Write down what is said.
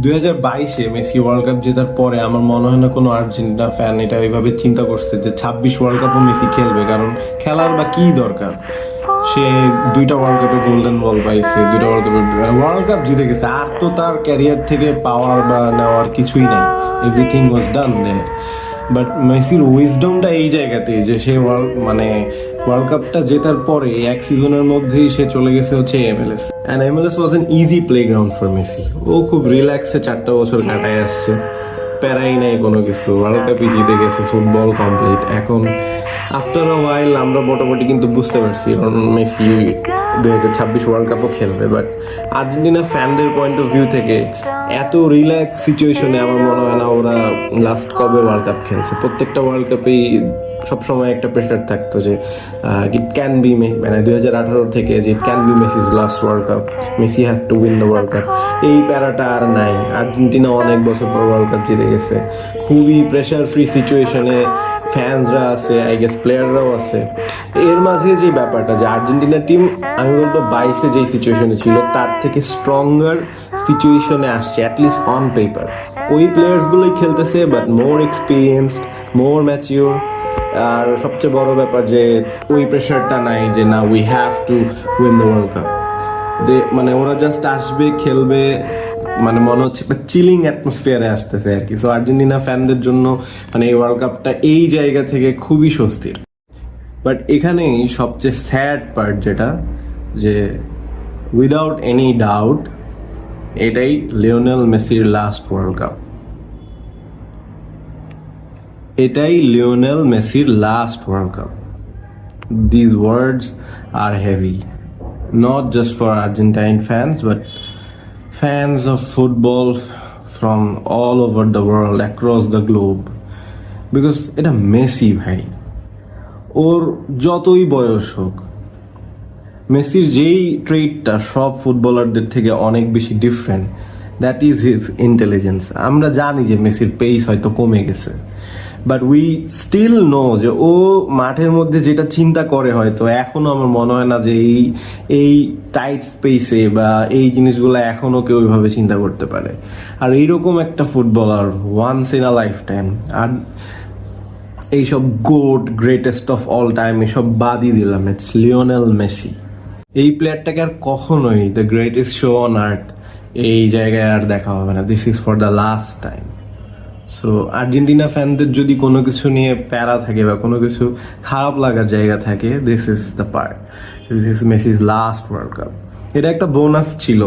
2022-এ Messi world cup জেতার পরে আমার মনে হয় না কোনো আর্জেন্টিনা ফ্যান এটা ওইভাবে চিন্তা করছে যে 26 ওয়ার্ল্ড কাপও মেসি খেলবে, কারণ খেলার বা কি দরকার। সে দুইটা ওয়ার্ল্ড কাপে গোল্ডেন বল পাইছে, দুইটা ওয়ার্ল্ড কাপ জিতে গেছে, আর তো তার ক্যারিয়ার থেকে পাওয়ার বা নেওয়ার কিছুই নাই। Everything was done there. But মেসির উইজডমটা এই জায়গাতে যে সে ওয়ার্ল্ড কাপটা জেতার পরে এক সিজনের মধ্যেই সে চলে গেছে হচ্ছে MLS, and MLS was an easy play ground for Messi. ও খুব রিল্যাক্সে 4টা বছর কাটায় আসছে, প্যারাই নাই কোনো কিছু, ওয়ার্ল্ড কাপই জিতে গেছে, ফুটবল কমপ্লিট। এখন আফটার আ ওয়াইল আমরা মোটামুটি কিন্তু বুঝতে পারছি কারণ মেসি 2026 ওয়ার্ল্ড কাপও খেলবে। বাট আর্জেন্টিনা ফ্যানদের পয়েন্ট অফ ভিউ থেকে এত রিল্যাক্স সিচুয়েশনে আমার মনে হয় না ওরা লাস্ট কবে ওয়ার্ল্ড কাপ খেলছে। প্রত্যেকটা ওয়ার্ল্ড কাপেই সবসময় একটা প্রেশার থাকতো যে ইট ক্যান বি, মানে 2018 থেকে যে it can be Messi's last world cup, Messi had to win the world cup. এই প্যারাটা আর নাই। আর্জেন্টিনা অনেক বছর পর ওয়ার্ল্ড কাপ জিতে গেছে, খুবই প্রেশার ফ্রি সিচুয়েশনে ফ্যান্সরা আছে, আই গেস প্লেয়াররাও আছে। এর মাঝে যে ব্যাপারটা যে আর্জেন্টিনা টিম আমি বলবো 22-এ যেই সিচুয়েশনে ছিল তার থেকে স্ট্রঙ্গার সিচুয়েশনে আসছে, অ্যাটলিস্ট অন পেপার। ওই প্লেয়ার্সগুলোই খেলতেছে, but more experienced, more mature. আর সবচেয়ে বড় ব্যাপার যে ওই প্রেশারটা নাই যে না we have to win the world cup. যে মানে ওরা জাস্ট আসবে, খেলবে, মানে মনে হচ্ছে একটা চিলিং অ্যাটমসফিয়ারে আসতেছে আর কি। সো আর্জেন্টিনা ফ্যানদের জন্য মানে এই ওয়ার্ল্ড কাপটা এই জায়গা থেকে খুবই স্বস্তির। বাট এখানেই সবচেয়ে স্যাড পার্ট যেটা, যে উইদাউট এনি ডাউট এটাই লিওনেল মেসির লাস্ট ওয়ার্ল্ড কাপ। এটাই লিওনেল মেসির last world cup. These words are heavy, not just for Argentine fans, but fans of football from all over the world, across the globe. Because এটা Messi ভাই, ওর যতই বয়স হোক, মেসির যেই ট্রেডটা সব ফুটবলারদের থেকে অনেক বেশি different, that is his intelligence. আমরা জানি যে মেসির পেস হয়তো কমে গেছে, বাট উই স্টিল নো যে ও মাঠের মধ্যে যেটা চিন্তা করে হয়তো এখনও আমার মনে হয় না যে এই টাইট স্পেসে বা এই জিনিসগুলো এখনও কেউ ওইভাবে চিন্তা করতে পারে। আর এইরকম একটা footballer once in a life time. আর এইসব GOAT, greatest of all time এসব বাদই দিলাম, ইটস লিওনেল মেসি। এই প্লেয়ারটাকে আর কখনোই the greatest show on earth এই জায়গায় আর দেখা হবে না। This is for the last time. So Argentina ফ্যানদের যদি কোনো কিছু নিয়ে প্যারা থাকে বা কোনো কিছু খারাপ লাগার জায়গা থাকে, this is the part. This is Messi's last world cup. এটা একটা বোনাস ছিল